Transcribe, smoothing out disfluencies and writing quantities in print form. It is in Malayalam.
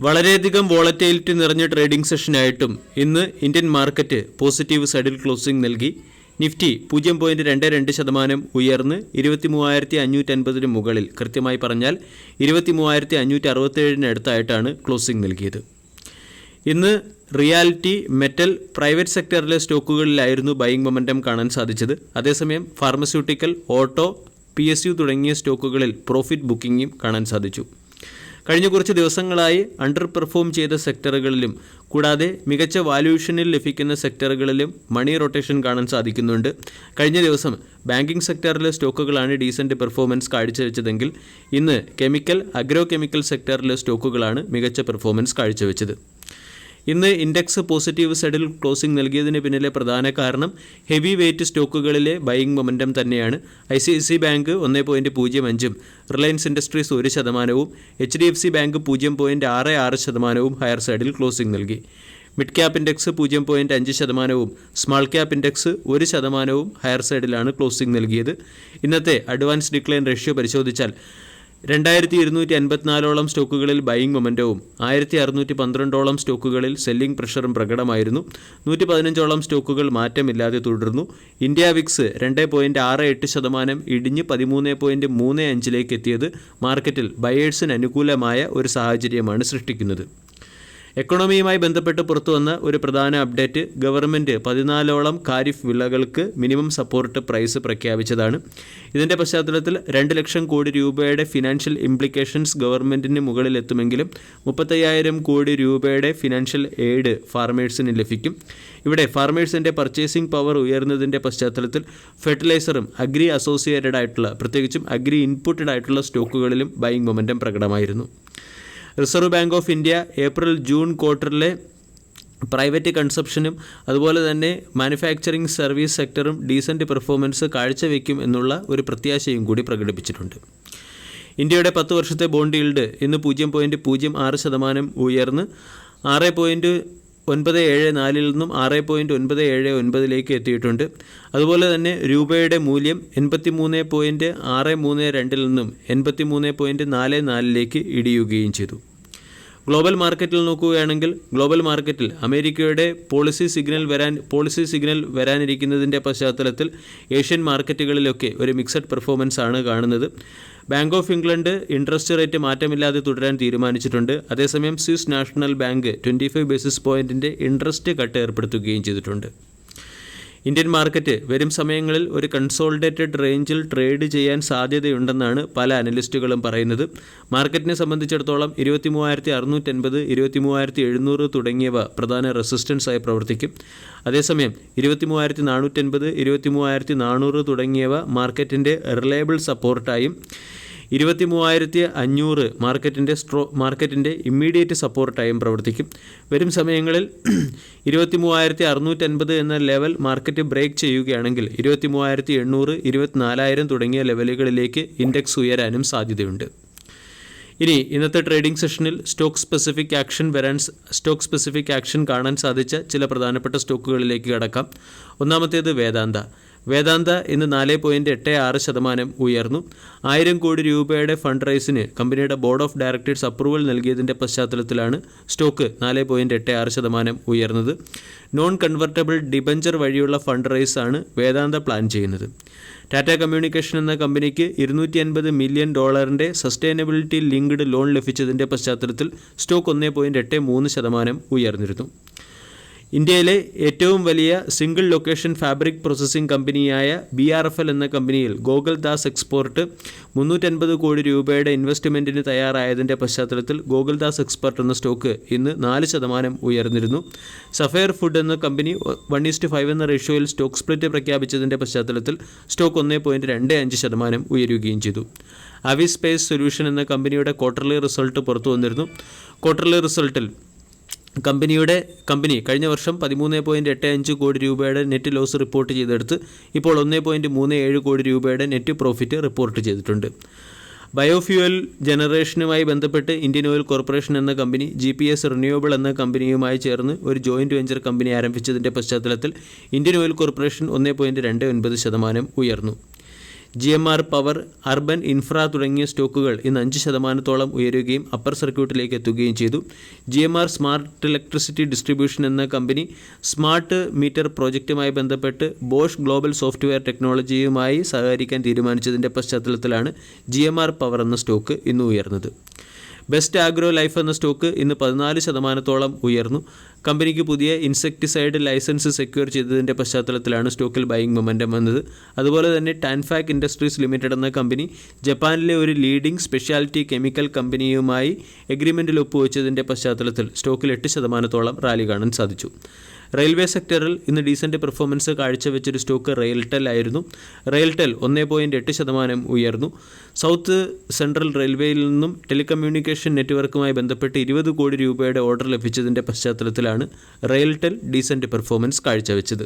വളരെയധികം വോളറ്റൈലിറ്റി നിറഞ്ഞ ട്രേഡിംഗ് സെഷനായിട്ടും ഇന്ന് ഇന്ത്യൻ മാർക്കറ്റ് പോസിറ്റീവ് സൈഡിൽ ക്ലോസിംഗ് നൽകി. നിഫ്റ്റി 0.22% ഉയർന്ന് 23,550 മുകളിൽ, കൃത്യമായി പറഞ്ഞാൽ 23,567 അടുത്തായിട്ടാണ് ക്ലോസിംഗ് നൽകിയത്. ഇന്ന് റിയാലിറ്റി, മെറ്റൽ, പ്രൈവറ്റ് സെക്ടറിലെ സ്റ്റോക്കുകളിലായിരുന്നു ബൈയിങ് മൊമെൻറ്റം കാണാൻ സാധിച്ചത്. അതേസമയം ഫാർമസ്യൂട്ടിക്കൽ, ഓട്ടോ, PSU തുടങ്ങിയ സ്റ്റോക്കുകളിൽ പ്രോഫിറ്റ് ബുക്കിംഗും കാണാൻ സാധിച്ചു. കഴിഞ്ഞ കുറച്ച് ദിവസങ്ങളായി അണ്ടർ പെർഫോം ചെയ്ത സെക്ടറുകളിലും കൂടാതെ മികച്ച വാല്യൂഷനിൽ ലഭിക്കുന്ന സെക്ടറുകളിലും മണി റൊട്ടേഷൻ കാണാൻ സാധിക്കുന്നുണ്ട്. കഴിഞ്ഞ ദിവസം ബാങ്കിംഗ് സെക്ടറിലെ സ്റ്റോക്കുകളാണ് ഡീസൻറ്റ് പെർഫോമൻസ് കാഴ്ചവെച്ചതെങ്കിൽ ഇന്ന് കെമിക്കൽ, അഗ്രോ കെമിക്കൽ സെക്ടറിലെ സ്റ്റോക്കുകളാണ് മികച്ച പെർഫോമൻസ് കാഴ്ചവെച്ചത്. ഇന്ന് ഇൻഡെക്സ് പോസിറ്റീവ് സൈഡിൽ ക്ലോസിംഗ് നൽകിയതിന് പിന്നിലെ പ്രധാന കാരണം ഹെവി വെയ്റ്റ് സ്റ്റോക്കുകളിലെ ബൈയിങ് മൊമെൻറ്റം തന്നെയാണ്. ICICI bank 1.05%, Reliance industries 1%, HDFC bank 0.66% higher സൈഡിൽ ക്ലോസിംഗ് നൽകി. Mid cap index 0.5%, small cap index 1% higher സൈഡിലാണ് ക്ലോസിംഗ് നൽകിയത്. ഇന്നത്തെ അഡ്വാൻസ് ഡിക്ലൈൻ റേഷ്യോ പരിശോധിച്ചാൽ 2254 സ്റ്റോക്കുകളിൽ ബൈയിങ് മൊമെൻറ്റവും 1612 സ്റ്റോക്കുകളിൽ സെല്ലിംഗ് പ്രഷറും പ്രകടമായിരുന്നു. 115 സ്റ്റോക്കുകൾ മാറ്റമില്ലാതെ തുടർന്നു. ഇന്ത്യ വിക്സ് 2.68% ഇടിഞ്ഞ് 13.35 എത്തിയത് മാർക്കറ്റിൽ ബയേഴ്സിന് അനുകൂലമായ ഒരു സാഹചര്യമാണ് സൃഷ്ടിക്കുന്നത്. എക്കണോമിയുമായി ബന്ധപ്പെട്ട് പുറത്തുവന്ന ഒരു പ്രധാന അപ്ഡേറ്റ്, ഗവൺമെൻറ് 14 ഖാരിഫ് വിളകൾക്ക് മിനിമം സപ്പോർട്ട് പ്രൈസ് പ്രഖ്യാപിച്ചതാണ്. ഇതിൻ്റെ പശ്ചാത്തലത്തിൽ 2 ലക്ഷം കോടി രൂപയുടെ ഫിനാൻഷ്യൽ ഇംപ്ലിക്കേഷൻസ് ഗവൺമെൻറ്റിന് മുകളിലെത്തുമെങ്കിലും 35,000 കോടി രൂപയുടെ ഫിനാൻഷ്യൽ എയ്ഡ് ഫാർമേഴ്സിന് ലഭിക്കും. ഇവിടെ ഫാർമേഴ്സിൻ്റെ പർച്ചേസിംഗ് പവർ ഉയർന്നതിൻ്റെ പശ്ചാത്തലത്തിൽ ഫെർട്ടിലൈസറും അഗ്രി അസോസിയേറ്റഡ് ആയിട്ടുള്ള, പ്രത്യേകിച്ചും അഗ്രി ഇൻപുട്ടഡ് ആയിട്ടുള്ള സ്റ്റോക്കുകളിലും ബൈയിങ് മൊമെൻറ്റം പ്രകടമായിരുന്നു. Reserve bank of India April June ക്വാർട്ടറിലെ പ്രൈവറ്റ് കൺസപ്ഷനും അതുപോലെ തന്നെ മാനുഫാക്ചറിംഗ് സർവീസ് സെക്ടറും ഡീസൻറ്റ് പെർഫോമൻസ് കാഴ്ചവെക്കും എന്നുള്ള ഒരു പ്രത്യാശയും കൂടി പ്രകടിപ്പിച്ചിട്ടുണ്ട്. ഇന്ത്യയുടെ 10 വർഷത്തെ ബോണ്ട് ഈൽഡ് ഇന്ന് 0.06% ഉയർന്ന് 6.974 നിന്നും 6.979 എത്തിയിട്ടുണ്ട്. അതുപോലെ തന്നെ രൂപയുടെ മൂല്യം 83.632 നിന്നും 83.44 ഇടിയുകയും ചെയ്തു. ഗ്ലോബൽ മാർക്കറ്റിൽ നോക്കുകയാണെങ്കിൽ ഗ്ലോബൽ മാർക്കറ്റിൽ അമേരിക്കയുടെ പോളിസി സിഗ്നൽ വരാനിരിക്കുന്നതിൻ്റെ പശ്ചാത്തലത്തിൽ ഏഷ്യൻ മാർക്കറ്റുകളിലൊക്കെ ഒരു മിക്സഡ് പെർഫോമൻസ് ആണ് കാണുന്നത്. Bank of England interest rate മാറ്റമില്ലാതെ തുടരാൻ തീരുമാനിച്ചിട്ടുണ്ട്. അതേസമയം സ്വിസ് നാഷണൽ ബാങ്ക് 25 ബേസിസ് പോയിൻറ്റിൻ്റെ ഇൻട്രസ്റ്റ് കട്ട് ഏർപ്പെടുത്തുകയും ചെയ്തിട്ടുണ്ട്. ഇന്ത്യൻ മാർക്കറ്റ് വരും സമയങ്ങളിൽ ഒരു കൺസോളിഡേറ്റഡ് റേഞ്ചിൽ ട്രേഡ് ചെയ്യാൻ സാധ്യതയുണ്ടെന്നാണ് പല അനലിസ്റ്റുകളും പറയുന്നത്. മാർക്കറ്റിനെ സംബന്ധിച്ചിടത്തോളം 23,650, 23,700 തുടങ്ങിയവ പ്രധാന റെസിസ്റ്റൻസായി പ്രവർത്തിക്കും. അതേസമയം 23,450, 23,400 തുടങ്ങിയവ മാർക്കറ്റിൻ്റെ റിലയബിൾ സപ്പോർട്ടായും 23,500 മാർക്കറ്റിൻ്റെ ഇമ്മീഡിയറ്റ് സപ്പോർട്ടായും പ്രവർത്തിക്കും. വരും സമയങ്ങളിൽ 23,650 എന്ന ലെവൽ മാർക്കറ്റ് ബ്രേക്ക് ചെയ്യുകയാണെങ്കിൽ 23,800, 24,000 തുടങ്ങിയ ലെവലുകളിലേക്ക് ഇൻഡെക്സ് ഉയരാനും സാധ്യതയുണ്ട്. ഇനി ഇന്നത്തെ ട്രേഡിംഗ് സെഷനിൽ സ്റ്റോക്ക് സ്പെസിഫിക് ആക്ഷൻ കാണാൻ സാധിച്ച ചില പ്രധാനപ്പെട്ട സ്റ്റോക്കുകളിലേക്ക് കടക്കാം. ഒന്നാമത്തേത് വേദാന്ത ഇന്ന് 4.86% ഉയർന്നു. 1000 കോടി രൂപയുടെ ഫണ്ട് റൈസിന് കമ്പനിയുടെ ബോർഡ് ഓഫ് ഡയറക്ടേഴ്സ് അപ്രൂവൽ നൽകിയതിൻ്റെ പശ്ചാത്തലത്തിലാണ് സ്റ്റോക്ക് 4.86% ഉയർന്നത്. നോൺ കൺവെർട്ടബിൾ ഡിബഞ്ചർ വഴിയുള്ള ഫണ്ട് റൈസാണ് വേദാന്ത പ്ലാൻ ചെയ്യുന്നത്. ടാറ്റ കമ്മ്യൂണിക്കേഷൻ എന്ന കമ്പനിക്ക് $250 മില്യൺ സസ്റ്റൈനബിലിറ്റി ലിങ്ക്ഡ് ലോൺ ലഭിച്ചതിൻ്റെ പശ്ചാത്തലത്തിൽ സ്റ്റോക്ക് 1.83% ഉയർന്നിരുന്നു. ഇന്ത്യയിലെ ഏറ്റവും വലിയ സിംഗിൾ ലൊക്കേഷൻ ഫാബ്രിക് പ്രോസസ്സിംഗ് കമ്പനിയായ BRFL എന്ന കമ്പനിയിൽ ഗോകുൽദാസ് എക്സ്പോർട്ട് 350 കോടി രൂപയുടെ ഇൻവെസ്റ്റ്മെൻറ്റിന് തയ്യാറായതിൻ്റെ പശ്ചാത്തലത്തിൽ ഗോകുൽദാസ് എക്സ്പോർട്ട് എന്ന സ്റ്റോക്ക് ഇന്ന് 4% ഉയർന്നിരുന്നു. സഫയർ ഫുഡ് എന്ന കമ്പനി 1:5 എന്ന റേഷ്യോയിൽ സ്റ്റോക്ക് സ്പ്ലിറ്റ് പ്രഖ്യാപിച്ചതിൻ്റെ പശ്ചാത്തലത്തിൽ സ്റ്റോക്ക് 1.25% ഉയരുകയും ചെയ്തു. അവി സ്പേസ് സൊല്യൂഷൻ എന്ന കമ്പനിയുടെ ക്വാർട്ടർലി റിസൾട്ട് പുറത്തു വന്നിരുന്നു. ക്വാർട്ടർലി റിസൾട്ടിൽ കമ്പനി കഴിഞ്ഞ വർഷം 13.85 കോടി രൂപയുടെ നെറ്റ് ലോസ് റിപ്പോർട്ട് ചെയ്തെടുത്ത് ഇപ്പോൾ 1.37 കോടി രൂപയുടെ നെറ്റ് പ്രോഫിറ്റ് റിപ്പോർട്ട് ചെയ്തിട്ടുണ്ട്. ബയോഫ്യൂവൽ ജനറേഷനുമായി ബന്ധപ്പെട്ട് ഇന്ത്യൻ ഓയിൽ കോർപ്പറേഷൻ എന്ന കമ്പനി GPS റിന്യൂവബിൾ എന്ന കമ്പനിയുമായി ചേർന്ന് ഒരു ജോയിൻറ്റ് വെഞ്ചർ കമ്പനി ആരംഭിച്ചതിൻ്റെ പശ്ചാത്തലത്തിൽ ഇന്ത്യൻ ഓയിൽ കോർപ്പറേഷൻ 1.29% ഉയർന്നു. GMR പവർ, അർബൻ ഇൻഫ്ര തുടങ്ങിയ സ്റ്റോക്കുകൾ ഇന്ന് 5% ഉയരുകയും അപ്പർ സർക്യൂട്ടിലേക്ക് എത്തുകയും ചെയ്തു. GMR സ്മാർട്ട് ഇലക്ട്രിസിറ്റി ഡിസ്ട്രിബ്യൂഷൻ എന്ന കമ്പനി സ്മാർട്ട് മീറ്റർ പ്രോജക്റ്റുമായി ബന്ധപ്പെട്ട് ബോഷ് ഗ്ലോബൽ സോഫ്റ്റ്വെയർ ടെക്നോളജിയുമായി സഹകരിക്കാൻ തീരുമാനിച്ചതിൻ്റെ പശ്ചാത്തലത്തിലാണ് GMR പവർ എന്ന സ്റ്റോക്ക് ഇന്ന് ഉയർന്നത്. ബെസ്റ്റ് ആഗ്രോ ലൈഫ് എന്ന സ്റ്റോക്ക് ഇന്ന് 14% ഉയർന്നു. കമ്പനിക്ക് പുതിയ ഇൻസെക്ടിസൈഡ് ലൈസൻസ് സെക്യൂർ ചെയ്തതിൻ്റെ പശ്ചാത്തലത്തിലാണ് സ്റ്റോക്കിൽ ബൈയിങ് മൊമെൻറ്റം വന്നത്. അതുപോലെ തന്നെ ടാൻഫാക് ഇൻഡസ്ട്രീസ് ലിമിറ്റഡ് എന്ന കമ്പനി ജപ്പാനിലെ ഒരു ലീഡിംഗ് സ്പെഷ്യാലിറ്റി കെമിക്കൽ കമ്പനിയുമായി എഗ്രിമെൻറ്റിൽ ഒപ്പുവെച്ചതിൻ്റെ പശ്ചാത്തലത്തിൽ സ്റ്റോക്കിൽ 8% റാലി കാണാൻ സാധിച്ചു. റെയിൽവേ സെക്ടറിൽ ഇന്ന് ഡീസൻറ്റ് പെർഫോമൻസ് കാഴ്ചവെച്ചൊരു സ്റ്റോക്ക് റെയിൽടെൽ ആയിരുന്നു. റെയിൽടെൽ 1.8% ഉയർന്നു. സൗത്ത് സെൻട്രൽ റെയിൽവേയിൽ നിന്നും ടെലികമ്മ്യൂണിക്കേഷൻ നെറ്റ്വർക്കുമായി ബന്ധപ്പെട്ട് 20 കോടി രൂപയുടെ ഓർഡർ ലഭിച്ചതിൻ്റെ പശ്ചാത്തലത്തിലാണ് റെയിൽടെൽ ഡീസൻറ്റ് പെർഫോമൻസ് കാഴ്ചവെച്ചത്.